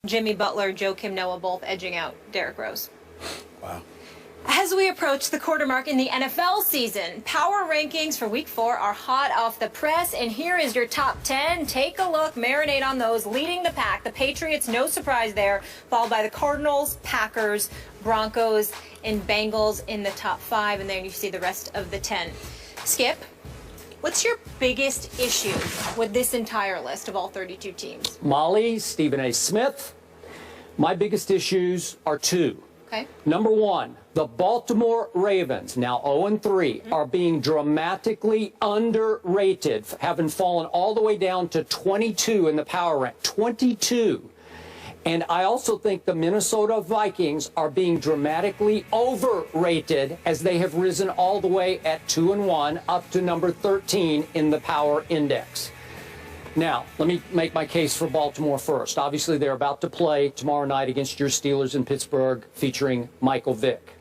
Jimmy Butler, Joakim Noah both edging out Derrick Rose. Wow. As we approach the quarter mark in the NFL season, power rankings for Week 4 are hot off the press, and here is your top 10. Take a look, marinate on those. Leading the pack, the Patriots, no surprise there, followed by the Cardinals, Packers, Broncos, and Bengals in the top 5, and then you see the rest of the 10. Skip, what's your biggest issue with this entire list of all 32 teams? Molly, Stephen A. Smith, my biggest issues are 2. Okay. Number 1, the Baltimore Ravens, now 0-3, are being dramatically underrated, having fallen all the way down to 22 in the power rank. 22. And I also think the Minnesota Vikings are being dramatically overrated as they have risen all the way at 2-1 up to number 13 in the power index. Now, let me make my case for Baltimore first. Obviously, they're about to play tomorrow night against your Steelers in Pittsburgh featuring Michael Vick.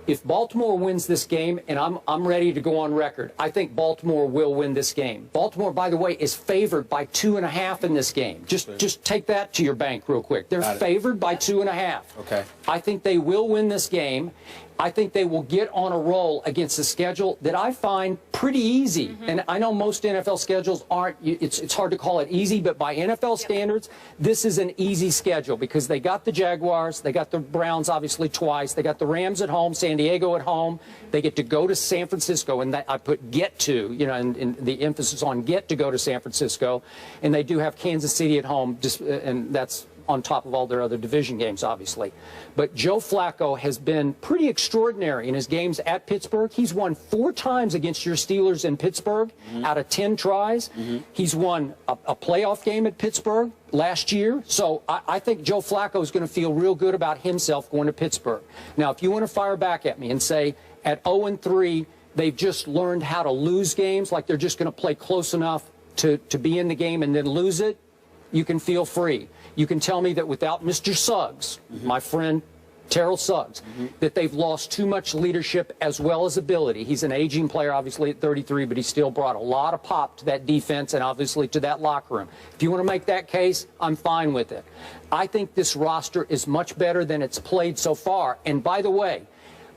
If Baltimore wins this game, and I'm ready to go on record, I think Baltimore will win this game. Baltimore, by the way, is favored by 2.5 in this game. Just take that to your bank real quick. They're favored by 2.5. Okay. I think they will win this game. I think they will get on a roll against a schedule that I find pretty easy. And I know most NFL schedules aren't, it's hard to call it easy, but by NFL standards, this is an easy schedule because they got the Jaguars, they got the Browns obviously twice, they got the Rams at home, San Diego at home, they get to go to San Francisco, and that, I put get to, you know, and the emphasis on get to go to San Francisco, and they do have Kansas City at home, and that's on top of all their other division games, obviously. But Joe Flacco has been pretty extraordinary in his games at Pittsburgh. He's won 4 times against your Steelers in Pittsburgh out of 10 tries. He's won a playoff game at Pittsburgh last year. So I think Joe Flacco is going to feel real good about himself going to Pittsburgh. Now, if you want to fire back at me and say at 0-3, they've just learned how to lose games, like they're just going to play close enough to be in the game and then lose it, you can feel free. You can tell me that without Mr. Suggs, my friend Terrell Suggs, that they've lost too much leadership as well as ability. He's an aging player, obviously, at 33, but he still brought a lot of pop to that defense and obviously to that locker room. If you want to make that case, I'm fine with it. I think this roster is much better than it's played so far. And by the way,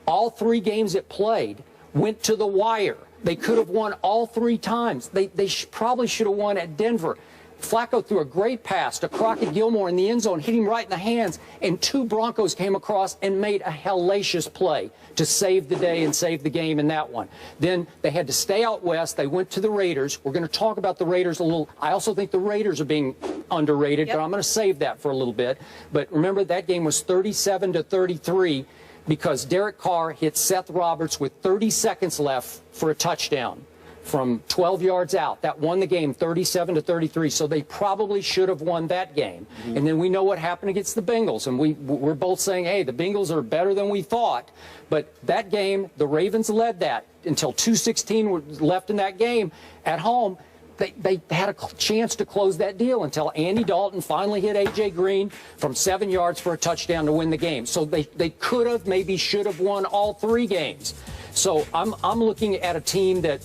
all 3 games it played went to the wire. They could have won all 3 times. They probably should have won at Denver. Flacco threw a great pass to Crockett Gilmore in the end zone, hit him right in the hands, and 2 Broncos came across and made a hellacious play to save the day and save the game in that one. Then they had to stay out west. They went to the Raiders. We're going to talk about the Raiders a little. I also think the Raiders are being underrated, but I'm going to save that for a little bit. But remember, that game was 37-33 because Derek Carr hit Seth Roberts with 30 seconds left for a touchdown from 12 yards out. That won the game 37-33, so they probably should have won that game. And then we know what happened against the Bengals, and we're both saying, hey, the Bengals are better than we thought. But that game, the Ravens led that until 2:16 were left in that game at home. They had a chance to close that deal until Andy Dalton finally hit A.J. Green from 7 yards for a touchdown to win the game. So they could have, maybe should have won all 3 games. So I'm looking at a team that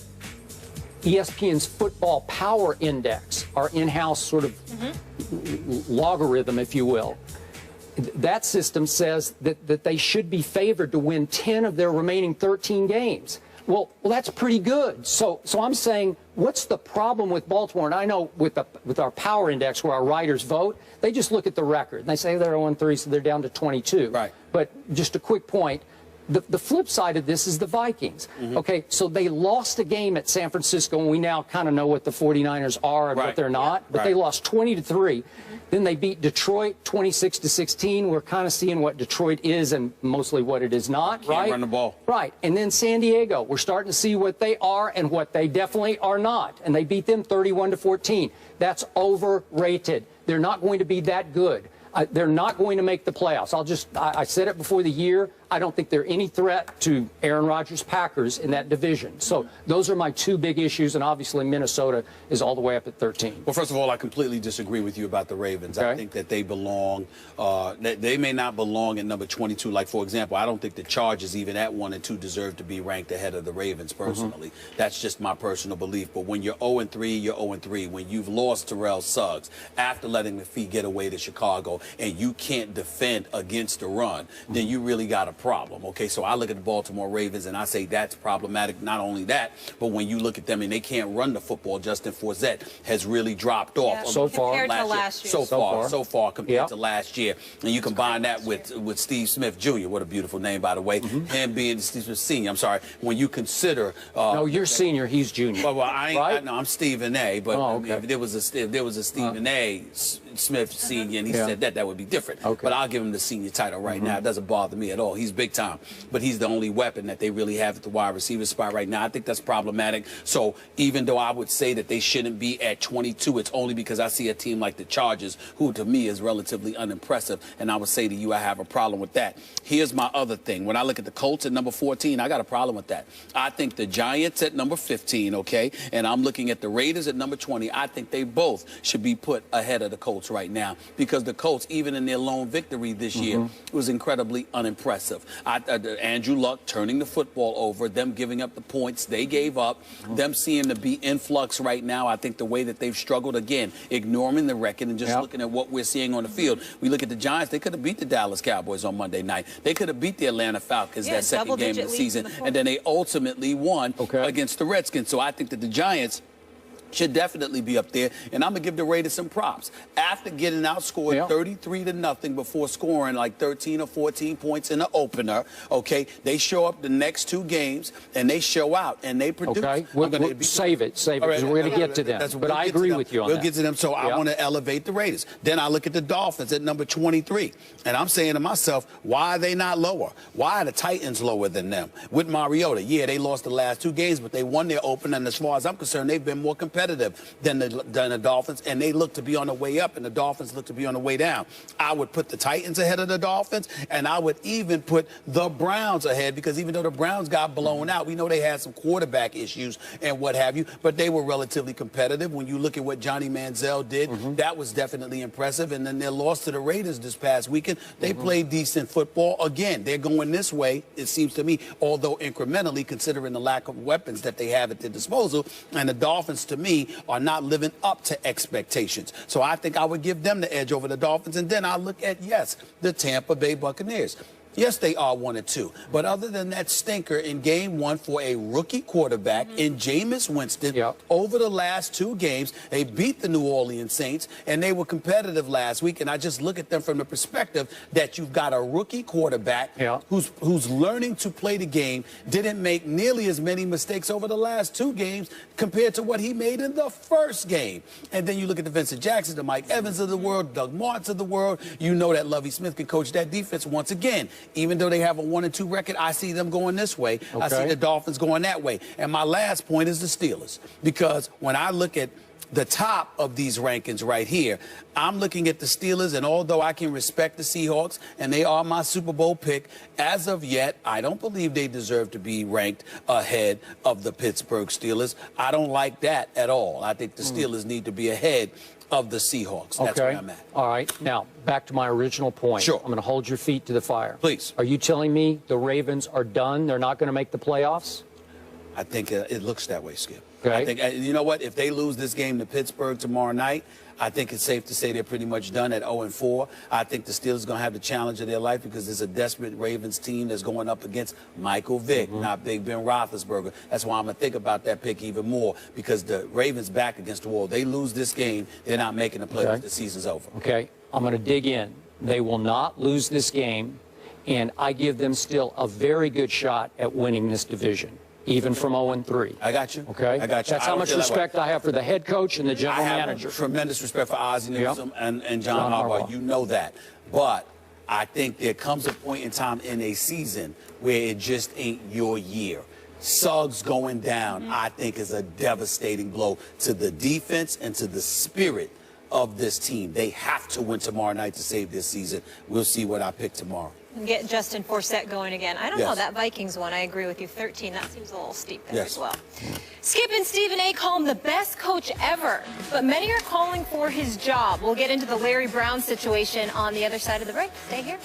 ESPN's Football Power Index, our in-house sort of logarithm, if you will, that system says that they should be favored to win 10 of their remaining 13 games. Well, that's pretty good. So I'm saying, what's the problem with Baltimore? And I know with our Power Index, where our writers vote, they just look at the record. And they say they're 0-3, so they're down to 22. Right. But just a quick point. The flip side of this is the Vikings. Okay, so they lost a game at San Francisco, and we now kind of know what the 49ers are and what they're not. But they lost 20-3. Then they beat Detroit 26-16. We're kind of seeing what Detroit is and mostly what it is not, Can't run the ball. Right. And then San Diego, we're starting to see what they are and what they definitely are not. And they beat them 31-14. That's overrated. They're not going to be that good. They're not going to make the playoffs. I said it before the year. I don't think they're any threat to Aaron Rodgers' Packers in that division. So those are my two big issues, and obviously Minnesota is all the way up at 13. Well, first of all, I completely disagree with you about the Ravens. I think that they belong, they may not belong at number 22. Like, for example, I don't think the Chargers, even at 1 and 2, deserve to be ranked ahead of the Ravens, personally. That's just my personal belief. But when you're 0-3, you're 0-3. When you've lost Terrell Suggs after letting McPhee get away to Chicago and you can't defend against the run, then you really got a problem. Okay, so I look at the Baltimore Ravens and I say that's problematic. Not only that, but when you look at them and they can't run the football, Justin Forsett has really dropped off so far compared to last year. So far compared to last year. And you combine that with Steve Smith Jr., what a beautiful name, by the way, him being Steve Smith Sr. I'm sorry, when you consider no, you're senior, he's junior. Well, I ain't, right? no, I'm Stephen A. But I mean, if there was a Stephen A. Smith Sr. and he said that would be different. But I'll give him the senior title right now. It doesn't bother me at all. He's big time. But he's the only weapon that they really have at the wide receiver spot right now. I think that's problematic. So even though I would say that they shouldn't be at 22, it's only because I see a team like the Chargers, who to me is relatively unimpressive, and I would say to you I have a problem with that. Here's my other thing. When I look at the Colts at number 14, I got a problem with that. I think the Giants at number 15, okay, and I'm looking at the Raiders at number 20. I think they both should be put ahead of the Colts right now, because the Colts, even in their lone victory this year, was incredibly unimpressive. Andrew Luck turning the football over, them giving up the points they gave up, them seeming to be in flux right now. I think the way that they've struggled, again, ignoring the record and just looking at what we're seeing on the field. We look at the Giants, they could have beat the Dallas Cowboys on Monday night. They could have beat the Atlanta Falcons that second game of the season, and then they ultimately won against the Redskins. So I think that the Giants should definitely be up there, and I'm gonna give the Raiders some props. After getting outscored 33-0 before scoring like 13 or 14 points in the opener, okay, they show up the next two games and they show out and they produce. Okay, save it, because we're gonna get to them. But I agree with you on that. We'll get to them. So I want to elevate the Raiders. Then I look at the Dolphins at number 23, and I'm saying to myself, why are they not lower? Why are the Titans lower than them? With Mariota, yeah, they lost the last two games, but they won their opener, and as far as I'm concerned, they've been more competitive than the Dolphins, and they look to be on the way up, and the Dolphins look to be on the way down. I would put the Titans ahead of the Dolphins, and I would even put the Browns ahead, because even though the Browns got blown out, we know they had some quarterback issues and what have you, but they were relatively competitive. When you look at what Johnny Manziel did, that was definitely impressive. And then their loss to the Raiders this past weekend, they played decent football. Again, they're going this way, it seems to me, although incrementally, considering the lack of weapons that they have at their disposal. And the Dolphins, to me, are not living up to expectations. So I think I would give them the edge over the Dolphins. And then I look at, yes, the Tampa Bay Buccaneers. Yes, they are 1-2. But other than that stinker in game one for a rookie quarterback in Jameis Winston, over the last two games, they beat the New Orleans Saints, and they were competitive last week. And I just look at them from the perspective that you've got a rookie quarterback who's learning to play the game, didn't make nearly as many mistakes over the last two games compared to what he made in the first game. And then you look at the Vincent Jackson, the Mike Evans of the world, Doug Martins of the world. You know that Lovie Smith can coach that defense once again. Even though they have a 1-2 record, I see them going this way. I see the Dolphins going that way. And my last point is the Steelers. Because when I look at the top of these rankings right here, I'm looking at the Steelers, and although I can respect the Seahawks, and they are my Super Bowl pick, as of yet, I don't believe they deserve to be ranked ahead of the Pittsburgh Steelers. I don't like that at all. I think the Steelers need to be ahead of the Seahawks. That's where I'm at. All right. Now, back to my original point. Sure. I'm going to hold your feet to the fire. Please. Are you telling me the Ravens are done? They're not going to make the playoffs? I think it looks that way, Skip. Okay. I think, you know what? If they lose this game to Pittsburgh tomorrow night, I think it's safe to say they're pretty much done at 0-4. I think the Steelers are going to have the challenge of their life, because there's a desperate Ravens team that's going up against Michael Vick, not Big Ben Roethlisberger. That's why I'm going to think about that pick even more, because the Ravens back against the wall. They lose this game, they're not making the playoffs. The season's over. Okay. I'm going to dig in. They will not lose this game, and I give them still a very good shot at winning this division, even from 0-3. I got you. Okay? I got you. That's how much respect I have for the head coach and the general manager. I have tremendous respect for Ozzie Newsome and John Harbaugh. You know that. But I think there comes a point in time in a season where it just ain't your year. Suggs going down, I think, is a devastating blow to the defense and to the spirit of this team. They have to win tomorrow night to save this season. We'll see what I pick tomorrow. get Justin Forsett going again. I don't know, Yes. that Vikings one, I agree with you. 13, that seems a little steep there Yes. as well. Skip and Stephen A. call him the best coach ever, but many are calling for his job. We'll get into the Larry Brown situation on the other side of the break. Stay here.